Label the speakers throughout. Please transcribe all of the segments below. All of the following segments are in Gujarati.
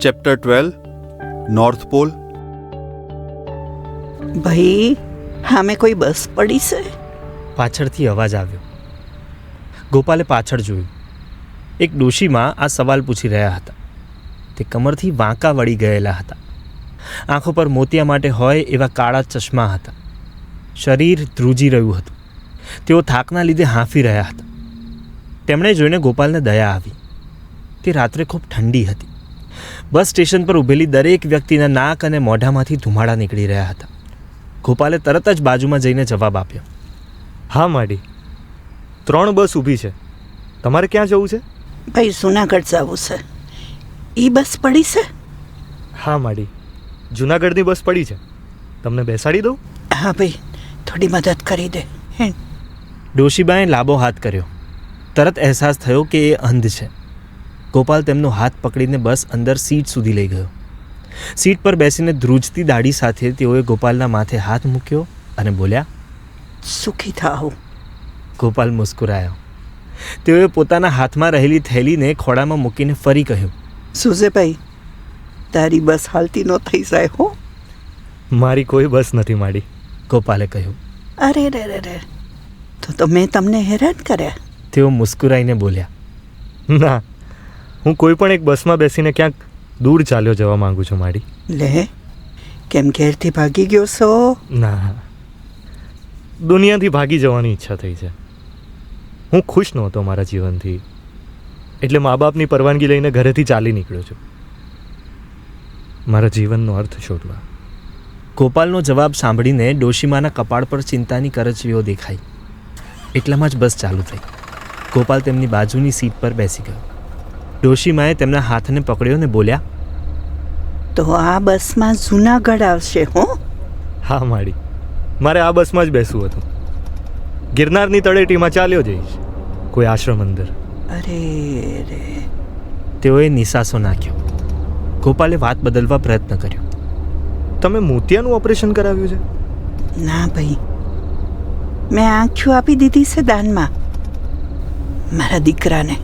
Speaker 1: Chapter 12 north pole.
Speaker 2: ભાઈ, સામે કોઈ બસ પડી છે?
Speaker 3: પાછળથી અવાજ આવ્યો. ગોપાલે પાછળ જોયું. એક ડોશીમાં આ સવાલ પૂછી રહ્યા હતા. તે કમરથી વાંકા વળી ગયેલા હતા. આંખો પર મોતિયા માટે હોય એવા કાળા ચશ્મા હતા. શરીર ધ્રુજી રહ્યું હતું. તેઓ થાકના લીધે હાંફી રહ્યા હતા. તેમણે જોઈને ગોપાલને દયા આવી. તે રાત્રે ખૂબ ઠંડી હતી. બસ સ્ટેશન પર ઊભેલી દરેક વ્યક્તિના નાક અને મોઢામાંથી ધુમાડા નીકળી રહ્યા હતા. ગોપાલે તરત જ બાજુમાં જઈને જવાબ આપ્યો.
Speaker 4: હા માડી, 3 બસ ઊભી છે. તમારે ક્યાં જવું છે?
Speaker 2: ભાઈ, જુનાગઢ જવું છે. એ બસ પડી છે?
Speaker 4: હા માડી, જુનાગઢની બસ પડી છે. તમને બેસાડી દઉં?
Speaker 2: હા ભાઈ, થોડી મદદ કરી દે.
Speaker 3: ડોશીબાએ લાંબો હાથ કર્યો. તરત અહેસાસ થયો કે એ અંધ છે. ગોપાલ તેમનો હાથ પકડીને બસ અંદર સીટ સુધી લઈ ગયો. સીટ પર બેસીને ધ્રુજતી દાઢી સાથે તેઓએ ગોપાલના માથે હાથ મૂક્યો અને બોલ્યા,
Speaker 2: સુખી થાઓ.
Speaker 3: ગોપાલ મુસ્કુરાયો. તેઓએ પોતાના હાથમાં રહેલી થેલીને ખોળામાં મૂકીને ફરી કહ્યું,
Speaker 2: સુઝેભાઈ, તારી બસ હાલતી ન થઈ જાય હો.
Speaker 4: મારી કોઈ બસ નથી માડી,
Speaker 3: ગોપાલે કહ્યું.
Speaker 2: અરે રે રે રે, તો મેં તમને હેરાન કર્યા.
Speaker 3: તેઓ મુસ્કુરાઈને બોલ્યા,
Speaker 4: ના, હું કોઈ પણ એક બસમાં બેસીને ક્યાંક દૂર ચાલ્યો જવા માંગુ છું માડી.
Speaker 2: લે, કેમ ઘેરથી ભાગી ગયો છો?
Speaker 4: ના, દુનિયાથી ભાગી જવાની ઈચ્છા થઈ છે. હું ખુશ નહોતો મારા જીવનથી, એટલે મા બાપની પરવાનગી લઈને ઘરેથી ચાલી નીકળ્યો છું મારા જીવનનો અર્થ શોધવા.
Speaker 3: ગોપાલનો જવાબ સાંભળીને ડોશીમાના કપાળ પર ચિંતાની કરચલીઓ દેખાઈ. એટલામાં જ બસ ચાલુ થઈ. ગોપાલ તેમની બાજુની સીટ પર બેસી ગયો. ડોશીમાએ તેમના હાથને પકડ્યો ને બોલ્યા,
Speaker 2: તો આ બસમાં જુનાગઢ આવશે હો?
Speaker 4: હા માડી, મારે આ બસમાં જ બેસવું હતું. ગિરનારની તળેટીમાં ચાલ્યો જઈશ, કોઈ આશ્રમ અંદર.
Speaker 2: અરે રે.
Speaker 3: તેઓએ નિસાસો નાખ્યો. ગોપાલે વાત બદલવા પ્રયત્ન કર્યો.
Speaker 4: તમે મોતિયાનું ઓપરેશન કરાવ્યું છે?
Speaker 2: ના ભાઈ, મેં આંખો આપી દીધી છે દાનમાં મારા દીકરાને.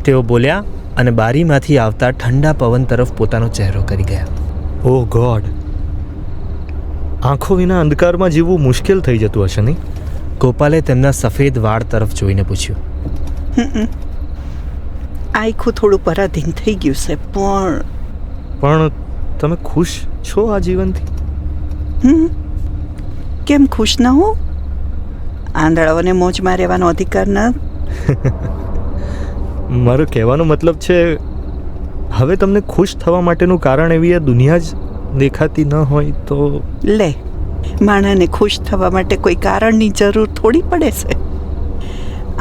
Speaker 3: તેઓ બોલ્યા અને બારીમાંથી આવતા ઠંડા પવન તરફ પોતાનો ચહેરો કરી ગયા.
Speaker 4: ઓહ ગોડ, આંખો વિના અંધકારમાં જીવવું મુશ્કેલ થઈ જતું હશે નહીં?
Speaker 3: ગોપાલે તેમના સફેદ વાળ તરફ જોઈને પૂછ્યું.
Speaker 2: આખું થોડું પરાધીન થઈ ગયું છે,
Speaker 4: પણ તમે ખુશ છો આ જીવનથી?
Speaker 2: કેમ ખુશ ન હો? આંધળાઓને મોજમાં રહેવાનો અધિકાર ન?
Speaker 4: મારો કહેવાનો મતલબ છે, હવે તમને ખુશ થવા માટેનું કારણ એવી આ દુનિયા જ દેખાતી ન હોય તો?
Speaker 2: લે, માણસને ખુશ થવા માટે કોઈ કારણની જરૂર થોડી પડે છે.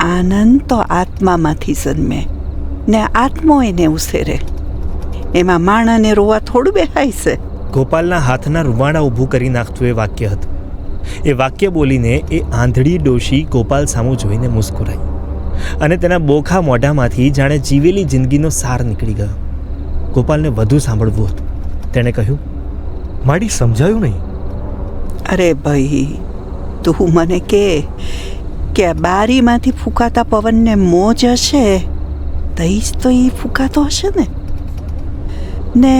Speaker 2: આનંદ તો આત્મામાંથી જન્મે ને આત્મો એને ઉછેરે. એમાં માણસને રોવા થોડું બેહાય છે.
Speaker 3: ગોપાલના હાથના રૂવાડા ઊભું કરી નાખતું એ વાક્ય હતું. એ વાક્ય બોલીને એ આંધળી ડોશી ગોપાલ સામું જોઈને મુસ્કુરાઈ અને તેના બોખા મોઢામાંથી જાણે જીવેલી જિંદગીનો સાર નીકળી ગયો. ગોપાલને વધુ સાંભળવું હતું. તેણે કહ્યું,
Speaker 4: માડી, સમજાયું નહીં.
Speaker 2: અરે ભાઈ, તું મને કે આ બારીમાંથી ફૂંકાતા પવનને મોજ હશે, તઈ જ તો એ ફૂંકાતો હશે ને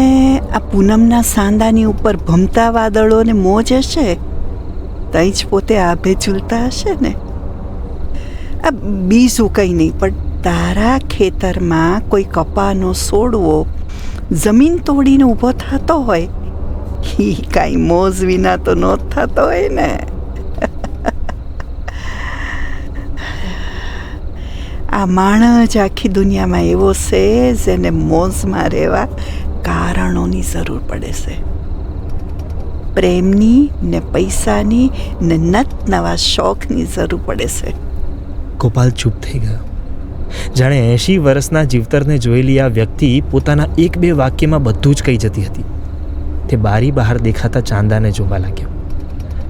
Speaker 2: આ પૂનમના સાંદાની ઉપર ભમતા વાદળોને મોજ હશે, તઈ જ પોતે આભે ઝૂલતા હશે ને. આ બીજું કંઈ નહીં, પણ તારા ખેતરમાં કોઈ કપાનો છોડવો જમીન તોડીને ઊભો થતો હોય, એ કાંઈ મોજ વિના તો ન થતો હોય ને. આ માણસ જ આખી દુનિયામાં એવો છે જેને મોજમાં રહેવા કારણોની જરૂર પડે છે. પ્રેમની ને પૈસાની ને નત નવા શોખની જરૂર પડે છે.
Speaker 3: ગોપાલ ચૂપ થઈ ગયો. જાણે 80 વર્ષના જીવતરને જોયેલી આ વ્યક્તિ પોતાના 1-2 વાક્યમાં બધું જ કહી જતી હતી. તે બારી બહાર દેખાતા ચાંદાને જોવા લાગ્યો.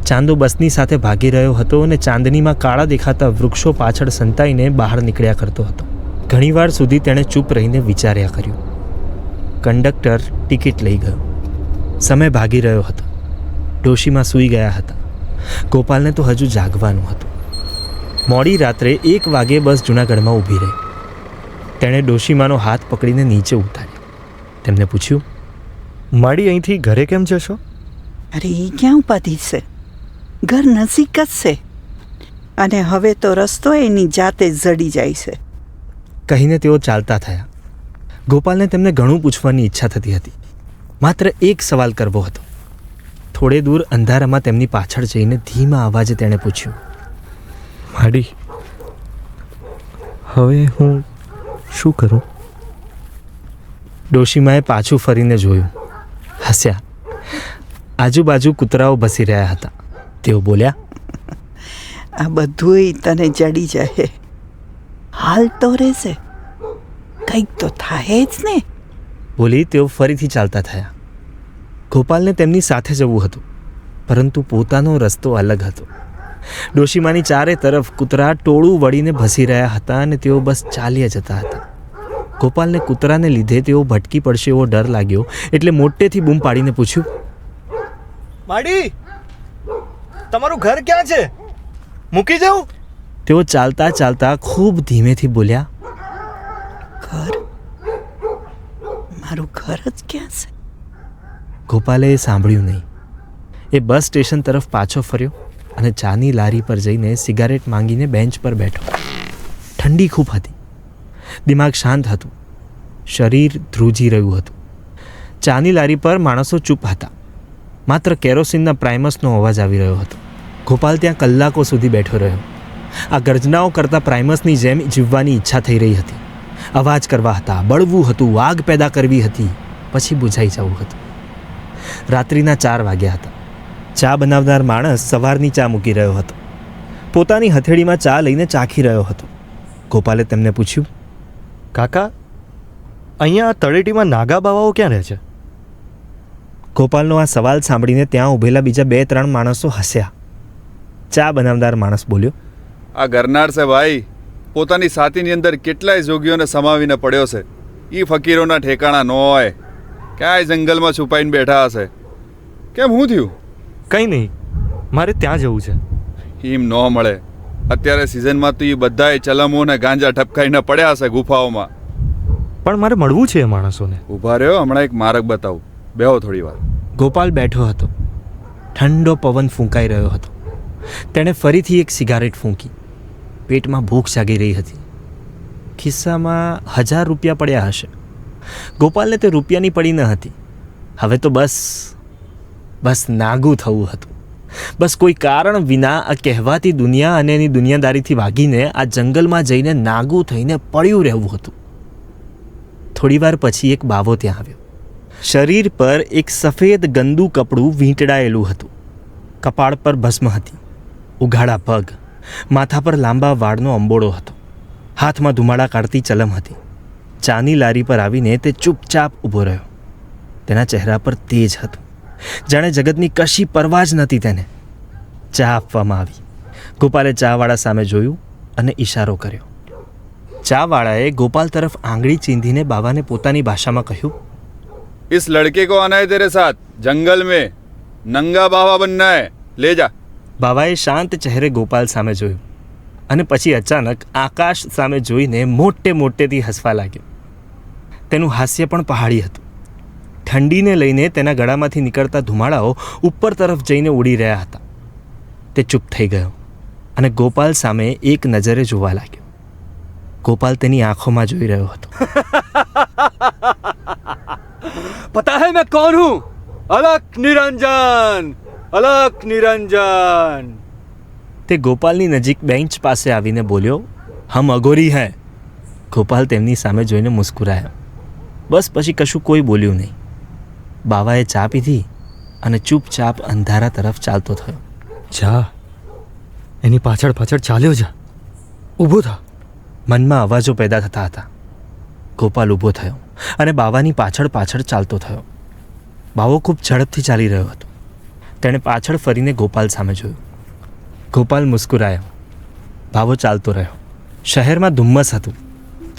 Speaker 3: ચાંદો બસની સાથે ભાગી રહ્યો હતો અને ચાંદનીમાં કાળા દેખાતા વૃક્ષો પાછળ સંતાઈને બહાર નીકળ્યા કરતો હતો. ઘણીવાર સુધી તેણે ચૂપ રહીને વિચાર્યા કર્યું. કંડક્ટર ટિકિટ લઈ ગયો. સમય ભાગી રહ્યો હતો. ડોશીમાં સૂઈ ગયા હતા. ગોપાલને તો હજુ જાગવાનું હતું. મોડી રાત્રે 1 વાગે બસ જૂનાગઢમાં ઊભી રહી. તેણે ડોશીમાનો હાથ પકડીને નીચે ઉતાર્યો. તેમને પૂછ્યું,
Speaker 4: માડી અહીંથી ઘરે કેમ જશો?
Speaker 2: અરે એ ક્યાં ઉપાધિ છે, ઘર નજીક જ છે, અને હવે તો રસ્તો એની જાતે જ જડી જાય છે.
Speaker 3: કહીને તેઓ ચાલતા થયા. ગોપાલને તેમને ઘણું પૂછવાની ઈચ્છા થતી હતી. માત્ર એક સવાલ કરવો હતો. થોડે દૂર અંધારામાં તેમની પાછળ જઈને ધીમા અવાજે તેણે પૂછ્યું,
Speaker 4: માડી, હવે હું શું કરું?
Speaker 3: ડોશીમાએ પાછું ફરીને જોયું, હસ્યા. આજુબાજુ કૂતરાઓ ભસી રહ્યા હતા. તેઓ બોલ્યા,
Speaker 2: આ બધુંય તને જડી જાય, હાલ તો રહેશે, કંઈક તો થાય જ ને.
Speaker 3: બોલી તેઓ ફરીથી ચાલતા થયા. ગોપાલને તેમની સાથે જવું હતું, પરંતુ પોતાનો રસ્તો અલગ હતો. ડોશીમાની ચારે તરફ કૂતરા ટોળું વળીને ભસી રહ્યા હતા અને તેઓ બસ ચાલ્યા જતા હતા. ગોપાલને કૂતરાને લીધે તેઓ ભટકી પડશે એવો ડર લાગ્યો, એટલે મોટેથી બૂમ પાડીને પૂછ્યું,
Speaker 4: માડી, તમારું ઘર ક્યાં છે? મૂકી જાઉં?
Speaker 3: તેઓ ચાલતા ચાલતા ખૂબ ધીમેથી બોલ્યા,
Speaker 2: ઘર? મારું ઘર જ ક્યાં છે?
Speaker 3: ગોપાલે એ સાંભળ્યું નહીં. એ બસ સ્ટેશન તરફ પાછો ફર્યો અને ચાની લારી પર જઈને સિગારેટ માંગીને બેન્ચ પર બેઠો. ઠંડી ખૂબ હતી. દિમાગ શાંત હતું. શરીર ધ્રુજી રહ્યું હતું. ચાની લારી પર માણસો ચૂપ હતા. માત્ર કેરોસીનના પ્રાઇમસનો અવાજ આવી રહ્યો હતો. ગોપાલ ત્યાં કલાકો સુધી બેઠો રહ્યો. આ ગર્જનાઓ કરતા પ્રાઇમસની જેમ જીવવાની ઈચ્છા થઈ રહી હતી. અવાજ કરવા હતા, બળવું હતું, આગ પેદા કરવી હતી, પછી બુઝાઈ જવું હતું. રાત્રિના 4 વાગ્યા હતા. ચા બનાવનાર માણસ સવારની ચા મૂકી રહ્યો હતો. પોતાની હથેળીમાં ચા લઈને ચાખી રહ્યો હતો. ગોપાલે તેમને પૂછ્યું,
Speaker 4: કાકા, અહીંયા તળેટીમાં નાગા બાવાઓ ક્યાં રહે છે?
Speaker 3: ગોપાલનો આ સવાલ સાંભળીને ત્યાં ઊભેલા બીજા 2-3 માણસો હસ્યા. ચા બનાવનાર માણસ બોલ્યો,
Speaker 1: આ ગરનાર છે ભાઈ, પોતાની સાતીની અંદર કેટલાય જોગીઓને સમાવીને પડ્યો છે. એ ફકીરોના ઠેકાણા ન હોય, ક્યાંય જંગલમાં છુપાઈને બેઠા હશે. કેમ, શું થયું?
Speaker 4: કંઈ નહીં, મારે ત્યાં જવું છે.
Speaker 1: હિમ ન મળે. અત્યારે સિઝનમાં તો એ બધાય ચલમો ને ગાંજા ઠપકાઈને પડ્યા હશે ગુફાઓમાં.
Speaker 4: પણ મારે મળવું છે એ માણસોને.
Speaker 1: ઊભા રહ્યો, હમણાં એક માર્ગ બતાવું. બેહો થોડી વાર.
Speaker 3: ગોપાલ બેઠો હતો. ઠંડો પવન ફૂંકાઈ રહ્યો હતો. તેણે ફરીથી એક સિગારેટ ફૂંકી. પેટમાં ભૂખ જાગી રહી હતી. ખિસ્સામાં 1000 રૂપિયા પડ્યા હશે. ગોપાલને તે રૂપિયાની પડી ન હતી. હવે તો બસ નાગું થવું હતું. બસ કોઈ કારણ વિના આ કહેવાતી દુનિયા અને એની દુનિયાદારીથી વાગીને આ જંગલમાં જઈને નાગું થઈને પડ્યું રહેવું હતું. થોડીવાર પછી એક બાવો ત્યાં આવ્યો. શરીર પર એક સફેદ ગંદુ કપડું વીંટળાયેલું હતું. કપાળ પર ભસ્મ હતી. ઉઘાડા પગ, માથા પર લાંબા વાળનો અંબોળો હતો. હાથમાં ધુમાડા કાઢતી ચલમ હતી. ચાની લારી પર આવીને તે ચૂપચાપ ઊભો રહ્યો. તેના ચહેરા પર તેજ હતું, જાણે જગતની કશી પરવા જ નથી તેને. ચા આપવામાં આવી. ગોપાલે ચાવાળા સામે જોયું અને ઈશારો કર્યો. ચાવાળાએ ગોપાલ તરફ આંગળી ચીંધીને બાવાને પોતાની ભાષામાં કહ્યું,
Speaker 1: इस लड़के को आना है तेरे साथ जंगल में, नंगा बावा बनना है, ले जा.
Speaker 3: બાવાએ શાંત ચહેરે ગોપાલ સામે જોયું અને પછી અચાનક આકાશ સામે જોઈને મોટેથી હસવા લાગ્યો. તેનું હાસ્ય પણ પહાડી હતું. ઠંડીને લઈને તેના ગળામાંથી નીકળતા ધુમાડાઓ ઉપર તરફ જઈને ઉડી રહ્યા હતા. તે ચૂપ થઈ ગયો અને ગોપાલ સામે એક નજરે જોવા લાગ્યો. ગોપાલ તેની આંખોમાં જોઈ રહ્યો હતો.
Speaker 5: पता है मैं कौन हूँ? अलक निरंजन, अलक निरंजन.
Speaker 3: તે ગોપાલની નજીક બેન્ચ પાસે આવીને બોલ્યો, હમ અઘોરી હૈ. ગોપાલ તેમની સામે જોઈને મુસ્કુરાયો. બસ પછી કશું કોઈ બોલ્યું નહીં. બાવાએ ચા પીધી અને ચૂપચાપ અંધારા તરફ ચાલતો થયો.
Speaker 4: જા, એની પાછળ ચાલ્યો જા. ઊભો થા.
Speaker 3: મનમાં અવાજો પેદા થતા હતા. ગોપાલ ઊભો થયો અને બાવાની પાછળ ચાલતો થયો. બાવો ખૂબ ઝડપથી ચાલી રહ્યો હતો. તેણે પાછળ ફરીને ગોપાલ સામે જોયું. ગોપાલ મુસ્કુરાયો. બાવો ચાલતો રહ્યો. શહેરમાં ધુમ્મસ હતું.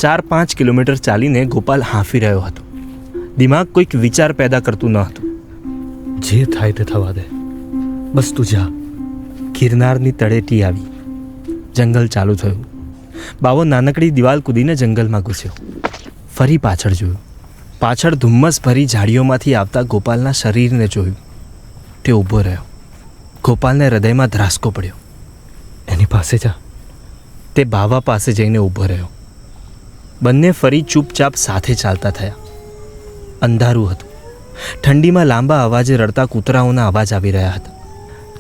Speaker 3: 4-5 કિલોમીટર ચાલીને ગોપાલ હાંફી રહ્યો હતો. દિમાગ કોઈક વિચાર પેદા કરતું ન હતું.
Speaker 4: જે થાય તે થવા દે, બસ તું જા.
Speaker 3: ગિરનારની તળેટી આવી. જંગલ ચાલુ થયું. બાવો નાનકડી દિવાલ કૂદીને જંગલમાં ઘૂસ્યો. ફરી પાછળ જોયું. પાછળ ધુમ્મસ ભરી ઝાડીઓમાંથી આવતા ગોપાલના શરીરને જોયું. તે ઊભો રહ્યો. ગોપાલને હૃદયમાં ધ્રાસકો પડ્યો.
Speaker 4: એની પાસે જા.
Speaker 3: તે બાવા પાસે જઈને ઊભો રહ્યો. બંને ફરી ચૂપચાપ સાથે ચાલતા થયા. અંધારું હતું. ઠંડીમાં લાંબા અવાજે રડતા કૂતરાઓના અવાજ આવી રહ્યા હતા.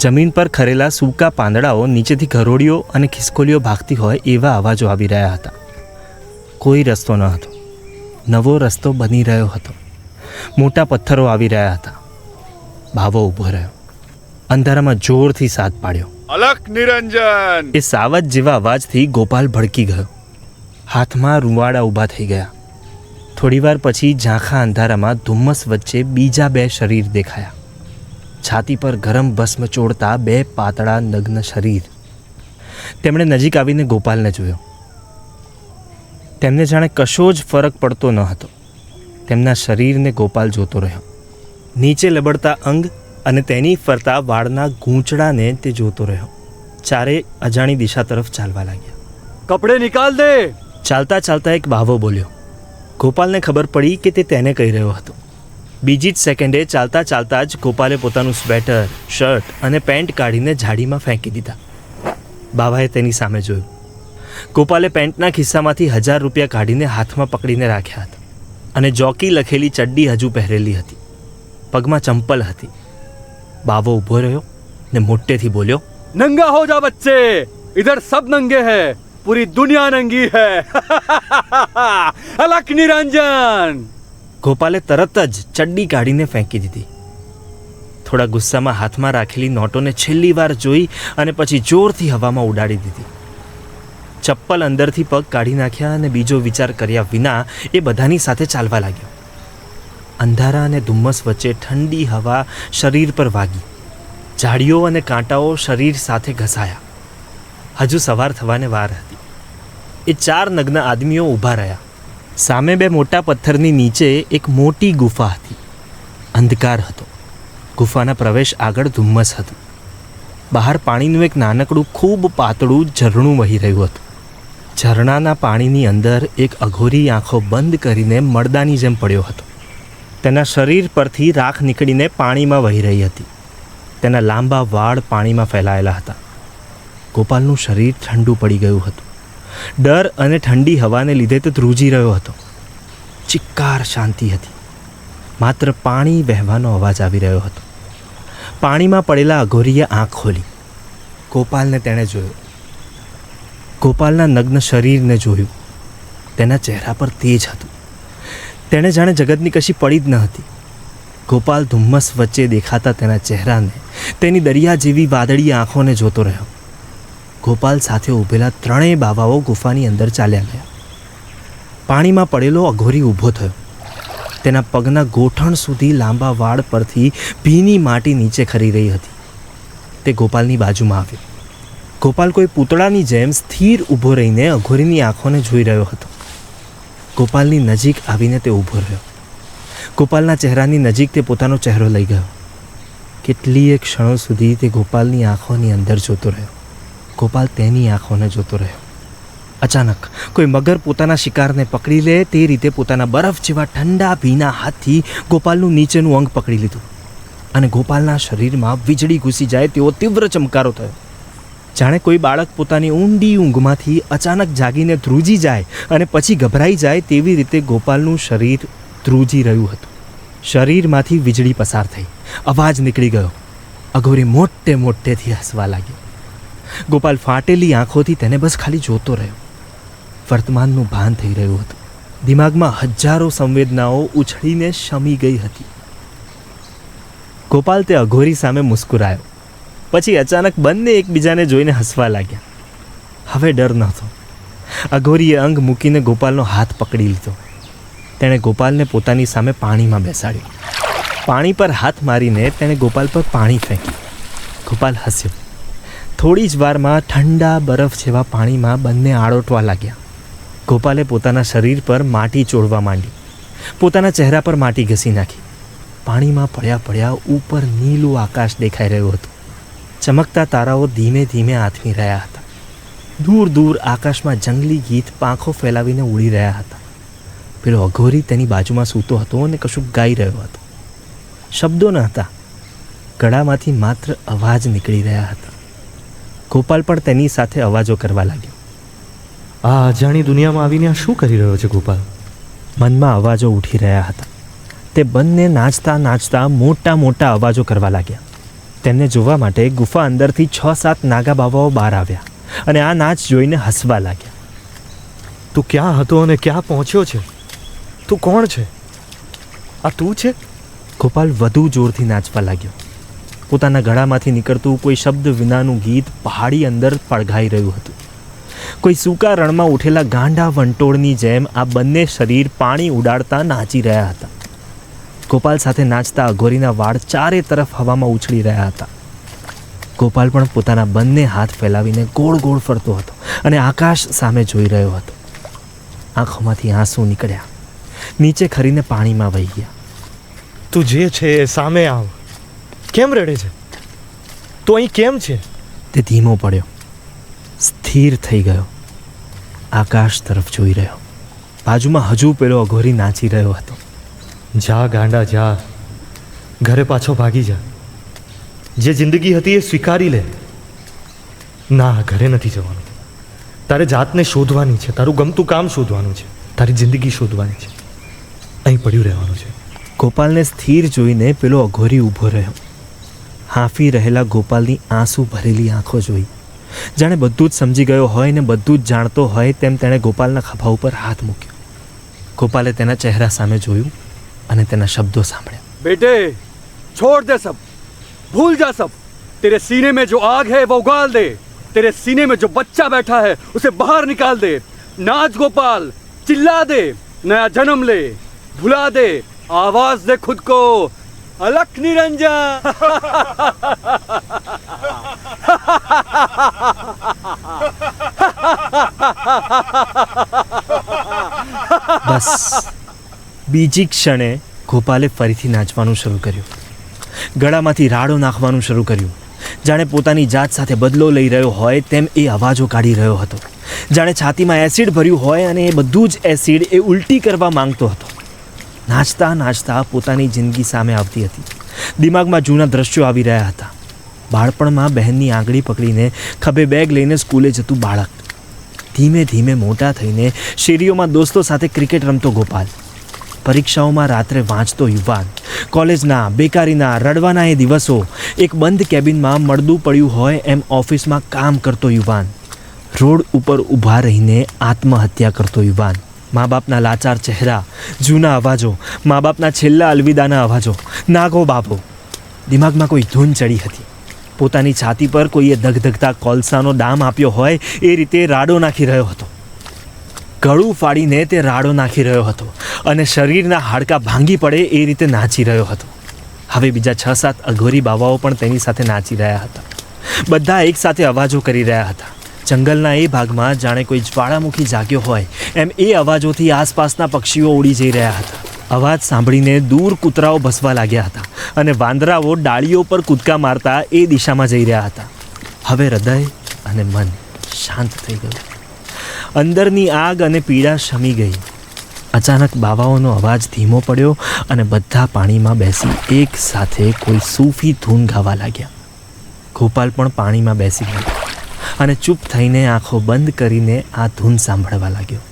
Speaker 3: જમીન પર ખરેલા સૂકા પાંદડાઓ નીચેથી ઘરોડીઓ અને ખિસકોલીઓ ભાગતી હોય એવા અવાજો આવી રહ્યા હતા. કોઈ રસ્તો ન હતો. નવો રસ્તો બની રહ્યો હતો. મોટા પથ્થરો આવી રહ્યા હતા. બાવો ઊભો રહ્યો. અંધારામાં જોરથી સાદ પાડ્યો.
Speaker 1: અલખ નિરંજન!
Speaker 3: એ સાવજ જેવા અવાજથી ગોપાલ ભડકી ગયો. હાથમાં રૂંવાડા ઊભા થઈ ગયા. થોડીવાર પછી ઝાંખા અંધારામાં ધુમ્મસ વચ્ચે બીજા બે શરીર દેખાયા. છાતી પર ગરમ ભસ્મ ચોડતા બે પાતળા નગ્ન શરીર. તેમણે નજીક આવીને ગોપાલને જોયો. તેમને જાણે કશો જ ફરક પડતો ન હતો. તેમના શરીરને ગોપાલ જોતો રહ્યો. નીચે લબડતા અંગ અને તેની ફરતા વાળના ગૂંચડાને તે જોતો રહ્યો. ચારે અજાણી દિશા તરફ ચાલવા લાગ્યા.
Speaker 5: કપડે નિકાલ દે.
Speaker 3: ચાલતા ચાલતા એક બાવો બોલ્યો. ગોપાલને ખબર પડી કે તે તેને કહી રહ્યો હતો. બીજી જ સેકન્ડે ચાલતા ચાલતા જ ગોપાલે પોતાનું સ્વેટર, શર્ટ અને પેન્ટ કાઢીને ઝાડીમાં ફેંકી દીધા. બાવાએ તેની સામે જોયું. ગોપાલે પેન્ટના ખિસ્સામાંથી 1000 રૂપિયા કાઢીને હાથમાં પકડીને રાખ્યા હતા અને જોકી લખેલી ચડ્ડી હજુ પહેરેલી હતી. પગમાં ચંપલ હતી. બાવો ઊભો રહ્યો ને મોટેથી બોલ્યો,
Speaker 5: नंगा हो जा बच्चे, इधर सब नंगे हैं, पूरी दुनिया नंगी है. अलख निरंजन!
Speaker 3: ગોપાલે તરત જ ચડ્ડી કાઢીને ફેંકી દીધી. થોડા ગુસ્સામાં હાથમાં રાખેલી નોટોને છેલ્લી વાર જોઈ અને પછી જોરથી હવામાં ઉડાડી દીધી. ચપ્પલ અંદરથી પગ કાઢી નાખ્યા અને બીજો વિચાર કર્યા વિના એ બધાની સાથે ચાલવા લાગ્યો. અંધારા અને ધુમ્મસ વચ્ચે ઠંડી હવા શરીર પર વાગી. ઝાડીઓ અને કાંટાઓ શરીર સાથે ઘસાયા. હજુ સવાર થવાને વાર હતી. એ 4 નગ્ન આદમીઓ ઊભા રહ્યા. સામે બે મોટા પથ્થરની નીચે એક મોટી ગુફા હતી. અંધકાર હતો. ગુફાના પ્રવેશ આગળ ધુમ્મસ હતું. બહાર પાણીનું એક નાનકડું ખૂબ પાતળું ઝરણું વહી રહ્યું હતું. ઝરણાના પાણીની અંદર એક અઘોરી આંખો બંધ કરીને મળદાની જેમ પડ્યો હતો. તેના શરીર પરથી રાખ નીકળીને પાણીમાં વહી રહી હતી. તેના લાંબા વાળ પાણીમાં ફેલાયેલા હતા. ગોપાલનું શરીર ઠંડુ પડી ગયું હતું. ડર અને ઠંડી હવાને લીધે તે ધ્રુજી રહ્યો હતો. ચિક્કાર શાંતિ હતી. માત્ર પાણી વહેવાનો અવાજ આવી રહ્યો હતો. પાણીમાં પડેલા અઘોરીએ આંખ ખોલી. ગોપાલને તેણે જોયો. ગોપાલના નગ્ન શરીરને જોયું. તેના ચહેરા પર તેજ હતું. તેણે જાણે જગતની કશી પડી જ ન હતી. ગોપાલ ધુમ્મસ વચ્ચે દેખાતા તેના ચહેરાને, તેની દરિયા જેવી વાદળી આંખોને જોતો રહ્યો. ગોપાલ સાથે ઊભેલા 3 બાવાઓ ગુફાની અંદર ચાલ્યા ગયા. પાણીમાં પડેલો અઘોરી ઊભો થયો. તેના પગના ગોઠણ સુધી લાંબા વાળ પરથી ભીની માટી નીચે ખરી રહી હતી. તે ગોપાલની બાજુમાં આવ્યો. ગોપાલ કોઈ પૂતળાની જેમ સ્થિર ઊભો રહીને અઘોરીની આંખોને જોઈ રહ્યો હતો. ગોપાલની નજીક આવીને તે ઊભો રહ્યો. ગોપાલના ચહેરાની નજીક તે પોતાનો ચહેરો લઈ ગયો. કેટલીય ક્ષણો સુધી તે ગોપાલની આંખોની અંદર જોતો રહ્યો. ગોપાલ તેની આંખોને જોતો રહ્યો. અચાનક કોઈ મગર પોતાના શિકારને પકડી લે તે રીતે પોતાના બરફ જેવા ઠંડા ભીના હાથથી ગોપાલનું નીચેનું અંગ પકડી લીધું અને ગોપાલના શરીરમાં વીજળી ઘૂસી જાય તેવો તીવ્ર ચમકારો થયો. જાણે કોઈ બાળક પોતાની ઊંડી ઊંઘમાંથી અચાનક જાગીને ધ્રુજી જાય અને પછી ગભરાઈ જાય તેવી રીતે ગોપાલનું શરીર ધ્રુજી રહ્યું હતું. શરીરમાંથી વીજળી પસાર થઈ. અવાજ નીકળી ગયો. અઘોરી મોટેથી હસવા લાગી. ગોપાલ ફાટેલી આંખોથી તેને બસ ખાલી જોતો રહ્યો. વર્તમાનનું ભાન થઈ રહ્યું હતું. દિમાગમાં હજારો સંવેદનાઓ ઉછળીને શમી ગઈ હતી. ગોપાલ તે અઘોરી સામે મુસ્કુરાયો. પછી અચાનક બંને એકબીજાને જોઈને હસવા લાગ્યા. હવે ડર નહોતો. અઘોરીએ અંગ મૂકીને ગોપાલનો હાથ પકડી લીધો. તેણે ગોપાલને પોતાની સામે પાણીમાં બેસાડ્યો. પાણી પર હાથ મારીને તેણે ગોપાલ પર પાણી ફેંક્યું. ગોપાલ હસ્યો. થોડી જ વારમાં ઠંડા બરફ જેવા પાણીમાં બંને આળોટવા લાગ્યા. ગોપાલે પોતાના શરીર પર માટી ચોળવા માંડી. પોતાના ચહેરા પર માટી ઘસી નાખી. પાણીમાં પડ્યા ઉપર નીલું આકાશ દેખાઈ રહ્યું હતું. ચમકતા તારાઓ ધીમે ધીમે આથમી રહ્યા હતા. દૂર દૂર આકાશમાં જંગલી ગીધ પાંખો ફેલાવીને ઉડી રહ્યા હતા. પેલો અઘોરી તેની બાજુમાં સૂતો હતો અને કશુંક ગાઈ રહ્યો હતો. શબ્દો ન હતા, ગળામાંથી માત્ર અવાજ નીકળી રહ્યા હતા. ગોપાલ પણ તેની સાથે અવાજો કરવા લાગ્યો.
Speaker 4: આ અજાણી દુનિયામાં આવીને આ શું કરી રહ્યો છે ગોપાલ?
Speaker 3: મનમાં અવાજો ઉઠી રહ્યા હતા. તે બંને નાચતા નાચતા મોટા મોટા અવાજો કરવા લાગ્યા. તેમને જોવા માટે ગુફા અંદરથી 6-7 નાગા બાવાઓ બહાર આવ્યા અને આ નાચ જોઈને હસવા લાગ્યા.
Speaker 4: તું ક્યાં હતો અને ક્યાં પહોંચ્યો છે? તું કોણ છે? આ તું છે?
Speaker 3: ગોપાલ વધુ જોરથી નાચવા લાગ્યો. પોતાના ગળામાંથી નીકળતું કોઈ શબ્દ વિનાનું ગીત પહાડી અંદર પડઘાઈ રહ્યું હતું. કોઈ સૂકા રણમાં ઉઠેલા ગાંડા વંટોળની જેમ આ બંને શરીર પાણી ઉડાડતા નાચી રહ્યા હતા. ગોપાલ સાથે નાચતા અઘોરીના વાળ ચારે તરફ હવામાં ઉછળી રહ્યા હતા. ગોપાલ પણ પોતાના બંને હાથ ફેલાવીને ગોળ ગોળ ફરતો હતો અને આકાશ સામે જોઈ રહ્યો હતો. આંખોમાંથી આંસુ નીકળ્યા, નીચે ખરીને પાણીમાં વહી ગયા.
Speaker 4: તું જે છે એ સામે આવ. કેમ રડે છે? તું અહીં કેમ છે?
Speaker 3: તે ધીમો પડ્યો, સ્થિર થઈ ગયો, આકાશ તરફ જોઈ રહ્યો. બાજુમાં હજુ પેલો અઘોરી નાચી રહ્યો હતો.
Speaker 4: જા ગાંડા જા, ઘરે પાછો ભાગી જા. જે જિંદગી હતી એ સ્વીકારી લે. ના, ઘરે નથી જવાનું. તારે જાતને શોધવાની છે, તારું ગમતું કામ શોધવાનું છે, તારી જિંદગી શોધવાની છે. અહીં પડ્યું રહેવાનું છે.
Speaker 3: ગોપાલને સ્થિર જોઈને પેલો અઘોરી ઊભો રહ્યો. હાંફી રહેલા ગોપાલની આંસુ ભરેલી આંખો જોઈ. જાણે બધું જ સમજી ગયો હોય ને બધું જ જાણતો હોય તેમ તેણે ગોપાલના ખભા ઉપર હાથ મૂક્યો. ગોપાલે તેના ચહેરા સામે જોયું અને તેના શબ્દો સાંભળ્યા.
Speaker 5: बेटे छोड़ दे सब, भूल जा सब. तेरे सीने में जो आग है वो उगाल दे. तेरे सीने में जो बच्चा बैठा है उसे बाहर निकाल दे. नाच गोपाल, चिल्ला दे, नया जन्म ले, भुला दे, आवाज दे खुद को. अलख निरंजन.
Speaker 3: બસ બીજી ક્ષણે ગોપાલે ફરીથી નાચવાનું શરૂ કર્યું. ગળામાંથી રાડો નાખવાનું શરૂ કર્યું. જાણે પોતાની જાત સાથે બદલો લઈ રહ્યો હોય તેમ એ અવાજો કાઢી રહ્યો હતો. જાણે છાતીમાં એસિડ ભર્યું હોય અને એ બધું જ એસિડ એ ઉલટી કરવા માંગતો હતો. નાચતા નાચતા પોતાની જિંદગી સામે આવતી હતી. દિમાગમાં જૂના દ્રશ્યો આવી રહ્યા હતા. બાળપણમાં બહેનની આંગળી પકડીને ખભે બેગ લઈને સ્કૂલે જતું બાળક, ધીમે ધીમે મોટા થઈને શેરીઓમાં દોસ્તો સાથે ક્રિકેટ રમતો ગોપાલ, પરીક્ષાઓમાં રાત્રે વાંચતો યુવાન, કોલેજના બેકારીના રડવાના એ દિવસો, એક બંધ કેબિનમાં મળદું પડ્યું હોય એમ ઓફિસમાં કામ કરતો યુવાન, રોડ ઉપર ઊભા રહીને આત્મહત્યા કરતો યુવાન, મા બાપના લાચાર ચહેરા, જૂના અવાજો, મા બાપના છેલ્લા અલવિદાના અવાજો, નાગો બાપો. દિમાગમાં કોઈ ધૂન ચડી હતી. પોતાની છાતી પર કોઈએ ધગધગતા કોલસાનો ડામ આપ્યો હોય એ રીતે રાડો નાખી રહ્યો હતો. ગળું ફાડીને તે રાડો નાખી રહ્યો હતો અને શરીરના હાડકાં ભાંગી પડે એ રીતે નાચી રહ્યો હતો. હવે બીજા 6-7 અઘોરી બાવાઓ પણ તેની સાથે નાચી રહ્યા હતા. બધા એકસાથે અવાજો કરી રહ્યા હતા. જંગલના એ ભાગમાં જાણે કોઈ જ્વાળામુખી જાગ્યો હોય એમ એ અવાજોથી આસપાસના પક્ષીઓ ઉડી જઈ રહ્યા હતા. અવાજ સાંભળીને દૂર કૂતરાઓ ભસવા લાગ્યા હતા અને વાંદરાઓ ડાળીઓ પર કૂદકા મારતા એ દિશામાં જઈ રહ્યા હતા. હવે હૃદય અને મન શાંત થઈ ગયું. અંદરની આગ અને પીડા શમી ગઈ. અચાનક બાવાઓનો અવાજ ધીમો પડ્યો અને બધા પાણીમાં બેસી એક સાથે કોઈ સૂફી ધૂન ગાવા લાગ્યા. ગોપાલ પણ પાણીમાં બેસી ગયો અને ચૂપ થઈને આંખો બંધ કરીને આ ધૂન સાંભળવા લાગ્યો.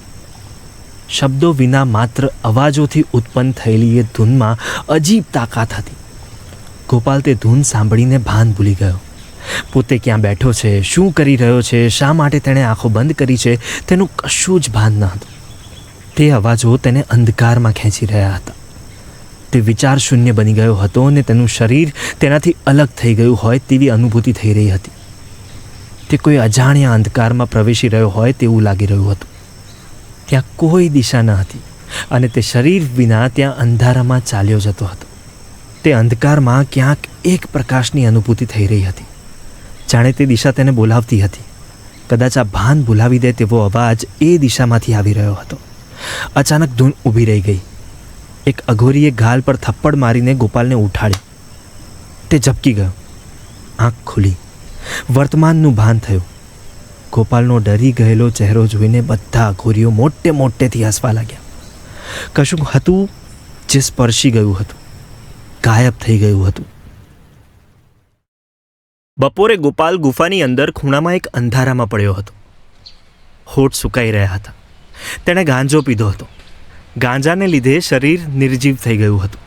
Speaker 3: શબ્દો વિના માત્ર અવાજોથી ઉત્પન્ન થયેલી એ ધૂનમાં અજીબ તાકાત હતી. ગોપાલ તે ધૂન સાંભળીને ભાન ભૂલી ગયો. પોતે ક્યાં બેઠો છે, શું કરી રહ્યો છે, શા માટે તેણે આંખો બંધ કરી છે તેનું કશું જ ભાન ન હતું. તે અવાજો તેને અંધકારમાં ખેંચી રહ્યા હતા. તે વિચાર શૂન્ય બની ગયો હતો અને તેનું શરીર તેનાથી અલગ થઈ ગયું હોય તેવી અનુભૂતિ થઈ રહી હતી. તે કોઈ અજાણ્યા અંધકારમાં પ્રવેશી રહ્યો હોય તેવું લાગી રહ્યું હતું. ત્યાં કોઈ દિશા ન હતી અને તે શરીર વિના ત્યાં અંધારામાં ચાલ્યો જતો હતો. તે અંધકારમાં ક્યાંક એક પ્રકાશની અનુભૂતિ થઈ રહી હતી. જાણે તે દિશા તેને બોલાવતી હતી. કદાચ આ ભાન ભૂલાવી દે તેવો અવાજ એ દિશામાંથી આવી રહ્યો હતો. અચાનક ધૂન ઊભી રહી ગઈ. એક અઘોરીએ ગાલ પર થપ્પડ મારીને ગોપાલને ઉઠાડી. તે ઝબકી ગયો. આંખ ખુલી. વર્તમાનનું ભાન થયું. ગોપાલનો ડરી ગયેલો ચહેરો જોઈને બધા અઘોરીઓ મોટેથી હસવા લાગ્યા. કશુંક હતું જે સ્પર્શી ગયું હતું, ગાયબ થઈ ગયું હતું. બપોરે ગોપાલ ગુફાની અંદર ખૂણામાં એક અંધારામાં પડ્યો હતો. હોઠ સુકાઈ રહ્યા હતા. તેણે ગાંજો પીધો હતો. ગાંજાને લીધે શરીર નિર્જીવ થઈ ગયું હતું.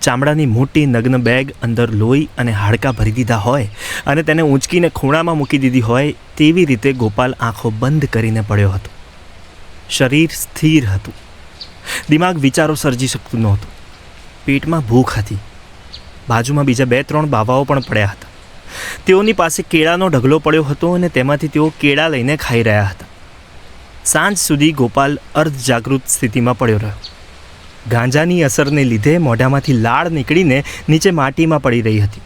Speaker 3: ચામડાની મોટી નગ્ન બેગ અંદર લોહી અને હાડકાં ભરી દીધા હોય અને તેને ઊંચકીને ખૂણામાં મૂકી દીધી હોય તેવી રીતે ગોપાલ આંખો બંધ કરીને પડ્યો હતો. શરીર સ્થિર હતું. દિમાગ વિચારો સર્જી શકતું નહોતું. પેટમાં ભૂખ હતી. બાજુમાં બીજા 2-3 બાવાઓ પણ પડ્યા હતા. તેઓની પાસે કેળાનો ઢગલો પડ્યો હતો અને તેમાંથી તેઓ કેળા લઈને ખાઈ રહ્યા હતા. સાંજ સુધી ગોપાલ અર્ધ જાગૃત સ્થિતિમાં પડ્યો રહ્યો. ગાંજાની અસરને લીધે મોઢામાંથી લાળ નીકળીને નીચે માટીમાં પડી રહી હતી.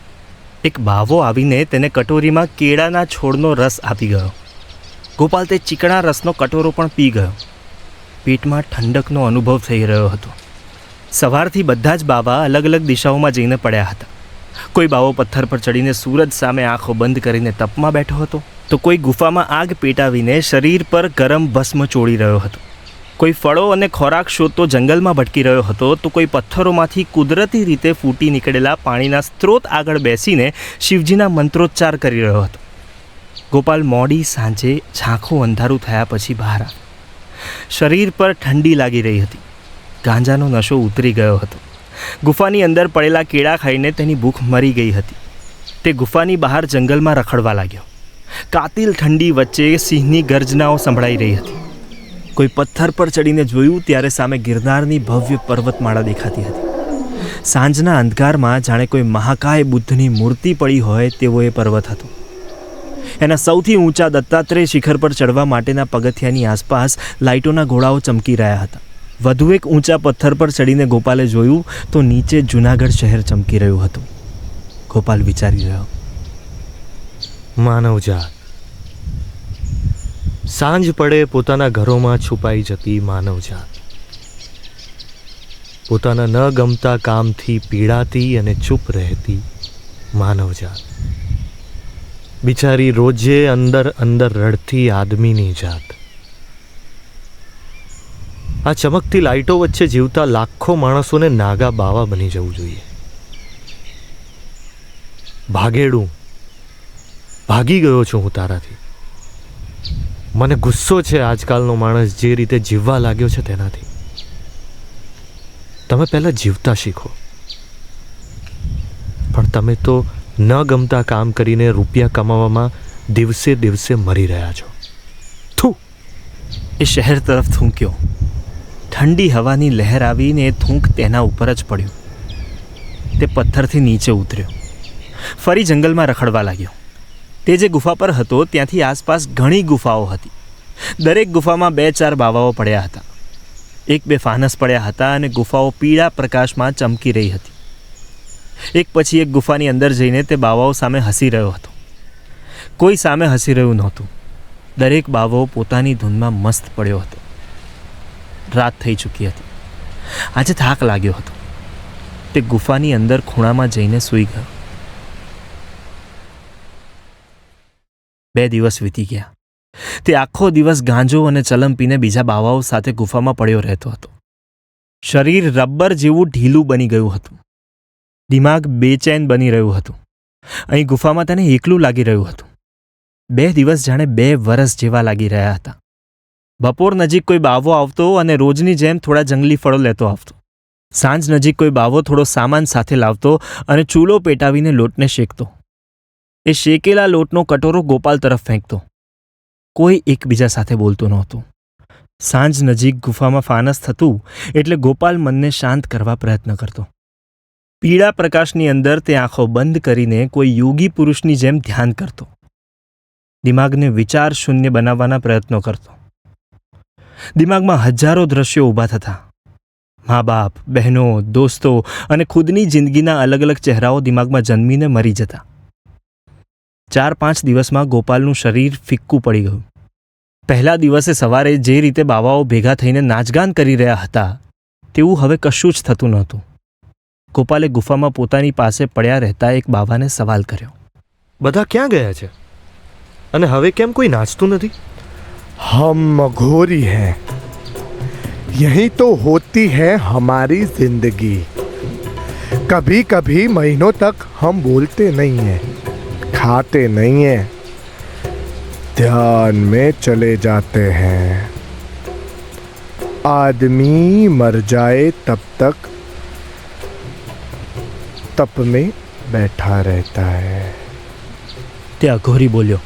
Speaker 3: એક બાવો આવીને તેને કટોરીમાં કેળાના છોડનો રસ આપી ગયો. ગોપાલ તે ચીકણા રસનો કટોરો પણ પી ગયો. પેટમાં ઠંડકનો અનુભવ થઈ રહ્યો હતો. સવારથી બધા જ બાવા અલગ અલગ દિશાઓમાં જઈને પડ્યા હતા. કોઈ બાવો પથ્થર પર ચડીને સૂરજ સામે આંખો બંધ કરીને તપમાં બેઠો હતો, તો કોઈ ગુફામાં આગ પેટાવીને શરીર પર ગરમ ભસ્મ ચોળી રહ્યો હતો. કોઈ ફળો અને ખોરાક શોધતો જંગલમાં ભટકી રહ્યો હતો, તો કોઈ પથ્થરોમાંથી કુદરતી રીતે ફૂટી નીકળેલા પાણીના સ્ત્રોત આગળ બેસીને શિવજીના મંત્રોચ્ચાર કરી રહ્યો હતો. ગોપાલ મોડી સાંજે ઝાંખું અંધારું થયા પછી બહાર આવ્યો. શરીર પર ઠંડી લાગી રહી હતી. ગાંજાનો નશો ઉતરી ગયો હતો. ગુફાની અંદર પડેલા કેળા ખાઈને તેની ભૂખ મરી ગઈ હતી. તે ગુફાની બહાર જંગલમાં રખડવા લાગ્યો. કાતિલ ઠંડી વચ્ચે સિંહની ગર્જનાઓ સંભળાઈ રહી હતી. કોઈ પથ્થર પર ચડીને જોયું ત્યારે સામે ગિરનારની ભવ્ય પર્વતમાળા દેખાતી હતી. સાંજના અંધકારમાં જાણે કોઈ મહાકાય બુદ્ધની મૂર્તિ પડી હોય તેવો એ પર્વત હતો. એના સૌથી ઊંચા દત્તાત્રેય શિખર પર ચડવા માટેના પગથિયાની આસપાસ લાઇટોના ગોળાઓ ચમકી રહ્યા હતા. વધુ એક ઊંચા પથ્થર પર ચડીને ગોપાલે જોયું તો નીચે જૂનાગઢ શહેર ચમકી રહ્યું હતું. ગોપાલ વિચારી રહ્યો,
Speaker 4: માનવજાત, સાંજ પડે પોતાના ઘરોમાં છુપાઈ જતી માનવજાત, પોતાના ન ગમતા કામથી પીડાતી અને ચૂપ રહેતી માનવજાત, બિચારી રોજે અંદર અંદર રડતી આદમીની જાત. આ ચમકતી લાઇટો વચ્ચે જીવતા લાખો માણસોને નાગા બાવા બની જવું જોઈએ. ભાગેડું, ભાગી ગયો છું હું તારાથી. મને ગુસ્સો છે આજકાલનો માણસ જે રીતે જીવવા લાગ્યો છે તેનાથી. તમે પહેલાં જીવતા શીખો, પણ તમે તો ન ગમતા કામ કરીને રૂપિયા કમાવામાં દિવસે દિવસે મરી રહ્યા છો.
Speaker 3: થૂ! એ શહેર તરફ થૂંક્યો. ઠંડી હવાની લહેર આવીને એ થૂંક તેના ઉપર જ પડ્યું. તે પથ્થરથી નીચે ઉતર્યો. ફરી જંગલમાં રખડવા લાગ્યો. તે જે ગુફા પર હતો ત્યાંથી આસપાસ ઘણી ગુફાઓ હતી. દરેક ગુફામાં 2-4 બાવાઓ પડ્યા હતા. 1-2 ફાનસ પડ્યા હતા અને ગુફાઓ પીળા પ્રકાશમાં ચમકી રહી હતી. એક પછી એક ગુફાની અંદર જઈને તે બાવાઓ સામે હસી રહ્યો હતો. કોઈ સામે હસી રહ્યું નહોતું. દરેક બાવો પોતાની ધૂનમાં મસ્ત પડ્યો હતો. રાત થઈ ચૂકી હતી. આજે થાક લાગ્યો હતો. તે ગુફાની અંદર ખૂણામાં જઈને સૂઈ ગયો. 2 દિવસ વીતી ગયા. તે આખો દિવસ ગાંજો અને ચલમ પીને બીજા બાવાઓ સાથે ગુફામાં પડ્યો રહેતો હતો. શરીર રબર જેવું ઢીલું બની ગયું હતું. દિમાગ બેચેન બની રહ્યું હતું. અહીં ગુફામાં તેને એકલું લાગી રહ્યું હતું. 2 દિવસ જાણે 2 વર્ષ જેવા લાગી રહ્યા હતા. બપોર નજીક કોઈ બાવો આવતો અને રોજની જેમ થોડા જંગલી ફળો લેતો આવતો. સાંજ નજીક કોઈ બાવો થોડો સામાન સાથે લાવતો અને ચૂલો પેટાવીને લોટને શેકતો. એ શેકેલા લોટનો કટોરો ગોપાલ તરફ ફેંકતો. કોઈ એકબીજા સાથે બોલતું નહોતું. સાંજ નજીક ગુફામાં ફાનસ થતું એટલે ગોપાલ મનને શાંત કરવા પ્રયત્ન કરતો. પીળા પ્રકાશની અંદર તે આંખો બંધ કરીને કોઈ યોગી પુરુષની જેમ ધ્યાન કરતો. દિમાગને વિચાર શૂન્ય બનાવવાના પ્રયત્નો કરતો. દિમાગમાં હજારો દ્રશ્યો ઊભા થતા. મા બાપ, બહેનો, દોસ્તો અને ખુદની જિંદગીના અલગ અલગ ચહેરાઓ દિમાગમાં જન્મીને મરી જતા. 4-5 દિવસમાં ગોપાલનું શરીર ફિક્કું પડી ગયું. પહેલા દિવસે સવારે જે રીતે બાવાઓ ભેગા થઈને નાચગાન કરી રહ્યા હતા તેવું હવે કશું જ થતું નહોતું. ગોપાલે ગુફામાં પોતાની પાસે પડ્યા રહેતા એક બાવાને સવાલ કર્યો.
Speaker 4: બધા ક્યાં ગયા છે અને હવે કેમ કોઈ નાચતું નથી?
Speaker 6: हम घोरी हैं, यही तो होती है हमारी जिंदगी। कभी कभी महीनों तक हम बोलते नहीं हैं, खाते नहीं हैं, ध्यान में चले जाते हैं। आदमी मर जाए तब तक तप में बैठा रहता है।
Speaker 3: તે અઘોરી બોલ્યો.